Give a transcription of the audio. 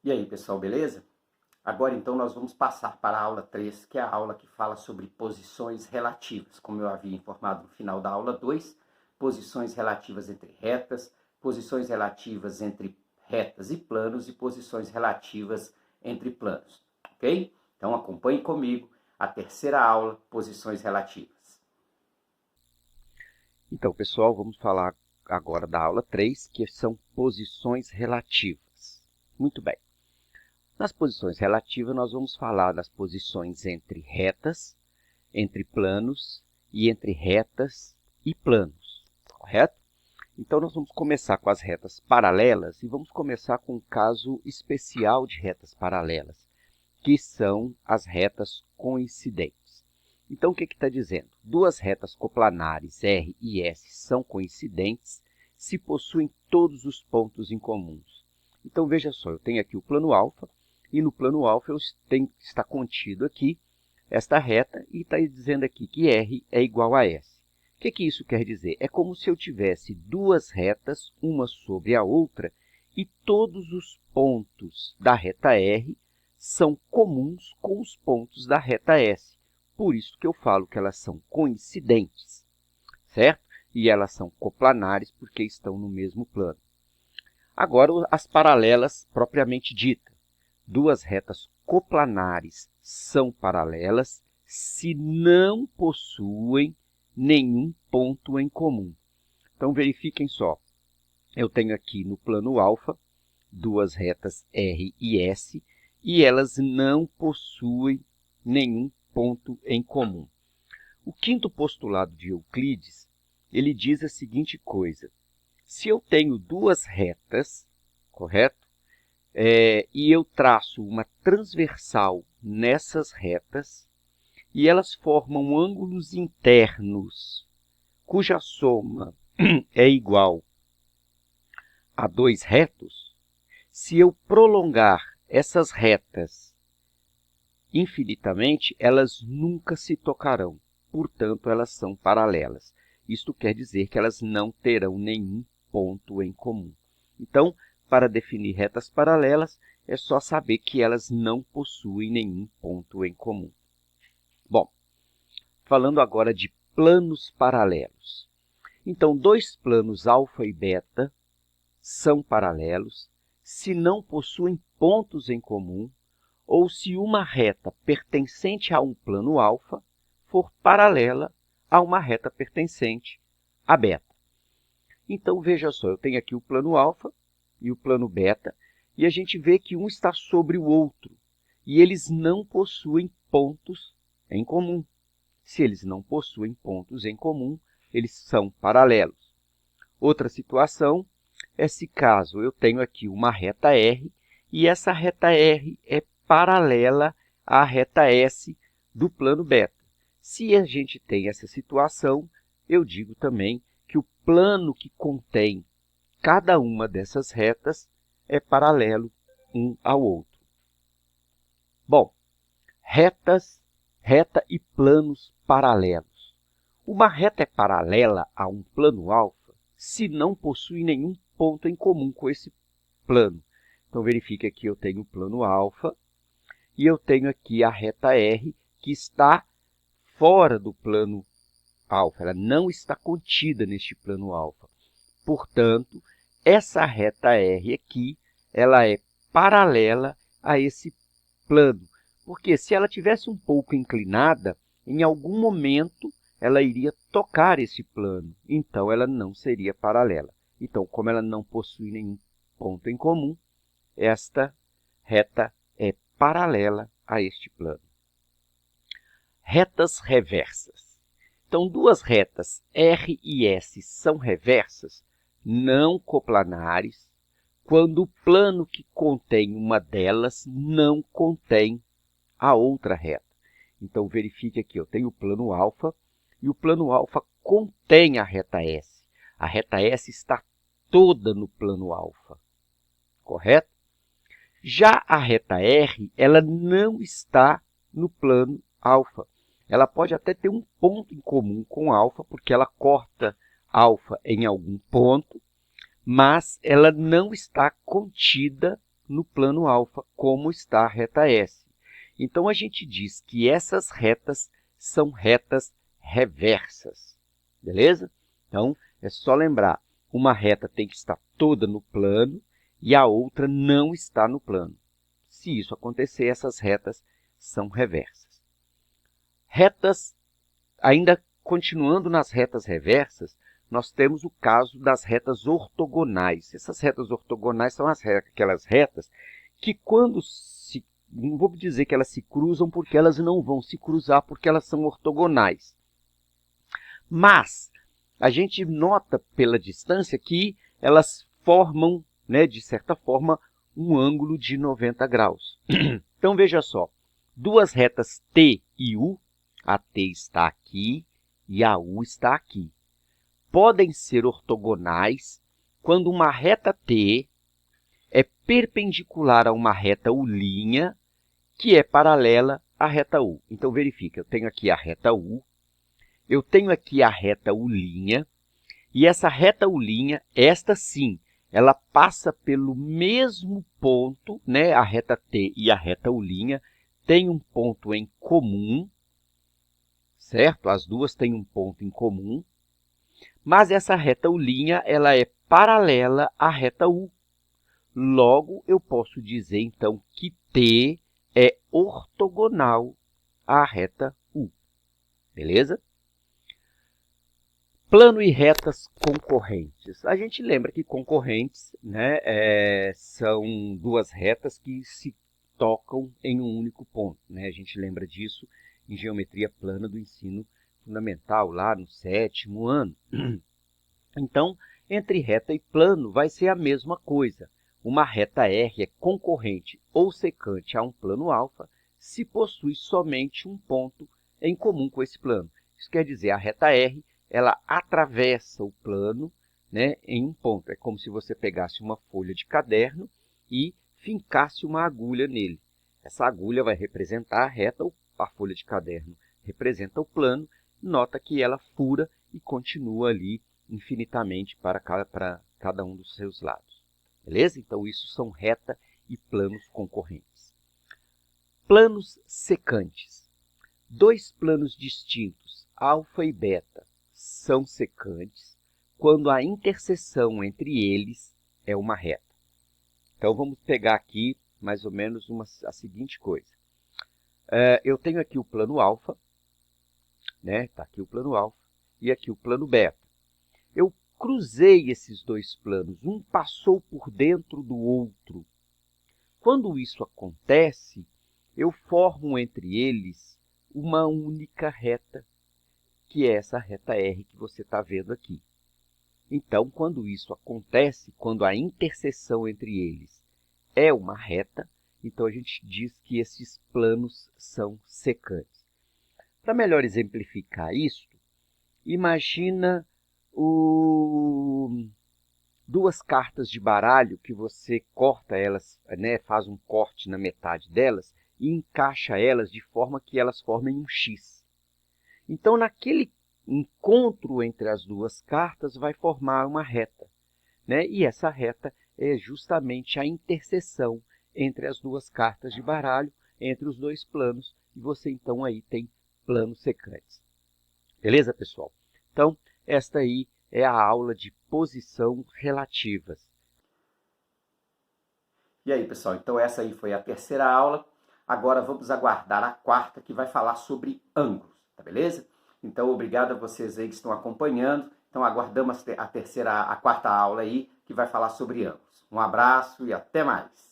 E aí, pessoal, beleza? Agora, então, nós vamos passar para a aula 3, que é a aula que fala sobre posições relativas. Como eu havia informado no final da aula 2, posições relativas entre retas, posições relativas entre retas e planos e posições relativas entre planos, ok? Então, acompanhe comigo a terceira aula, posições relativas. Então, pessoal, vamos falar agora da aula 3, que são posições relativas. Muito bem. Nas posições relativas, nós vamos falar das posições entre retas, entre planos e entre retas e planos, correto? Então, nós vamos começar com as retas paralelas e vamos começar com um caso especial de retas paralelas, que são as retas coincidentes. Então, o que está dizendo? Duas retas coplanares R e S são coincidentes se possuem todos os pontos em comuns. Então, veja só, eu tenho aqui o plano alfa, e no plano alfa está contido aqui esta reta e está dizendo aqui que R é igual a S. O que isso quer dizer? É como se eu tivesse duas retas, uma sobre a outra, e todos os pontos da reta R são comuns com os pontos da reta S. Por isso que eu falo que elas são coincidentes, certo? E elas são coplanares porque estão no mesmo plano. Agora, as paralelas propriamente ditas. Duas retas coplanares são paralelas se não possuem nenhum ponto em comum. Então, verifiquem só. Eu tenho aqui no plano alfa duas retas R e S e elas não possuem nenhum ponto em comum. O quinto postulado de Euclides, ele diz a seguinte coisa. Se eu tenho duas retas, correto? E eu traço uma transversal nessas retas e elas formam ângulos internos cuja soma é igual a dois retos, se eu prolongar essas retas infinitamente, elas nunca se tocarão. Portanto, elas são paralelas. Isto quer dizer que elas não terão nenhum ponto em comum. Então, para definir retas paralelas, é só saber que elas não possuem nenhum ponto em comum. Bom, falando agora de planos paralelos. Então, dois planos alfa e beta são paralelos se não possuem pontos em comum ou se uma reta pertencente a um plano alfa for paralela a uma reta pertencente a beta. Então, veja só, eu tenho aqui o plano alfa e o plano beta, e a gente vê que um está sobre o outro, e eles não possuem pontos em comum. Se eles não possuem pontos em comum, eles são paralelos. Outra situação é se caso eu tenho aqui uma reta R, e essa reta R é paralela à reta S do plano beta. Se a gente tem essa situação, eu digo também que o plano que contém cada uma dessas retas é paralelo um ao outro. Bom, reta e planos paralelos. Uma reta é paralela a um plano alfa se não possui nenhum ponto em comum com esse plano. Então, verifique aqui, eu tenho o plano alfa e eu tenho aqui a reta R, que está fora do plano alfa. Ela não está contida neste plano alfa. Portanto, essa reta R aqui, ela é paralela a esse plano. Porque se ela tivesse um pouco inclinada, em algum momento ela iria tocar esse plano. Então, ela não seria paralela. Então, como ela não possui nenhum ponto em comum, esta reta é paralela a este plano. Retas reversas. Então, duas retas R e S são reversas, não coplanares, quando o plano que contém uma delas não contém a outra reta. Então, verifique aqui, eu tenho o plano alfa, e o plano alfa contém a reta S. A reta S está toda no plano alfa, correto? Já a reta R, ela não está no plano alfa. Ela pode até ter um ponto em comum com alfa, porque ela corta alfa em algum ponto, mas ela não está contida no plano alfa, como está a reta S. Então, a gente diz que essas retas são retas reversas, beleza? Então, é só lembrar, uma reta tem que estar toda no plano e a outra não está no plano. Se isso acontecer, essas retas são reversas. Retas, ainda continuando nas retas reversas, nós temos o caso das retas ortogonais. Essas retas ortogonais são aquelas retas que quando se... Não vou dizer que elas se cruzam, porque elas não vão se cruzar, porque elas são ortogonais. Mas a gente nota pela distância que elas formam, né, de certa forma, um ângulo de 90 graus. Então, veja só, duas retas T e U, a T está aqui e a U está aqui, podem ser ortogonais quando uma reta T é perpendicular a uma reta U', que é paralela à reta U. Então, verifica, eu tenho aqui a reta U, eu tenho aqui a reta U', e essa reta U', esta sim, ela passa pelo mesmo ponto, né? A reta T e a reta U' têm um ponto em comum, certo? As duas têm um ponto em comum, mas essa reta U', ela é paralela à reta U. Logo, eu posso dizer, então, que T é ortogonal à reta U. Beleza? Plano e retas concorrentes. A gente lembra que concorrentes, né, são duas retas que se tocam em um único ponto, né? A gente lembra disso em geometria plana do ensino fundamental, lá no 7º ano. Então, entre reta e plano vai ser a mesma coisa. Uma reta R é concorrente ou secante a um plano alfa se possui somente um ponto em comum com esse plano. Isso quer dizer, a reta R ela atravessa o plano, né, em um ponto. É como se você pegasse uma folha de caderno e fincasse uma agulha nele. Essa agulha vai representar a reta, a folha de caderno representa o plano. Nota que ela fura e continua ali infinitamente para cada um dos seus lados. Beleza? Então, isso são reta e planos concorrentes. Planos secantes. Dois planos distintos, alfa e beta, são secantes quando a interseção entre eles é uma reta. Então, vamos pegar aqui mais ou menos a seguinte coisa. Eu tenho aqui o plano alfa, né? Está aqui o plano alfa e aqui o plano beta. Eu cruzei esses dois planos, um passou por dentro do outro. Quando isso acontece, eu formo entre eles uma única reta, que é essa reta R que você está vendo aqui. Então, quando isso acontece, quando a interseção entre eles é uma reta, então a gente diz que esses planos são secantes. Para melhor exemplificar isso, imagina duas cartas de baralho que você corta elas, né, faz um corte na metade delas e encaixa elas de forma que elas formem um X. Então, naquele encontro entre as duas cartas vai formar uma reta, né? E essa reta é justamente a interseção entre as duas cartas de baralho, entre os dois planos, e você então aí tem planos secantes. Beleza, pessoal? Então, esta aí é a aula de posição relativas. E aí, pessoal, então essa aí foi a terceira aula. Agora vamos aguardar a quarta, que vai falar sobre ângulos, tá beleza? Então, obrigado a vocês aí que estão acompanhando. Então, aguardamos a quarta aula aí, que vai falar sobre ângulos. Um abraço e até mais!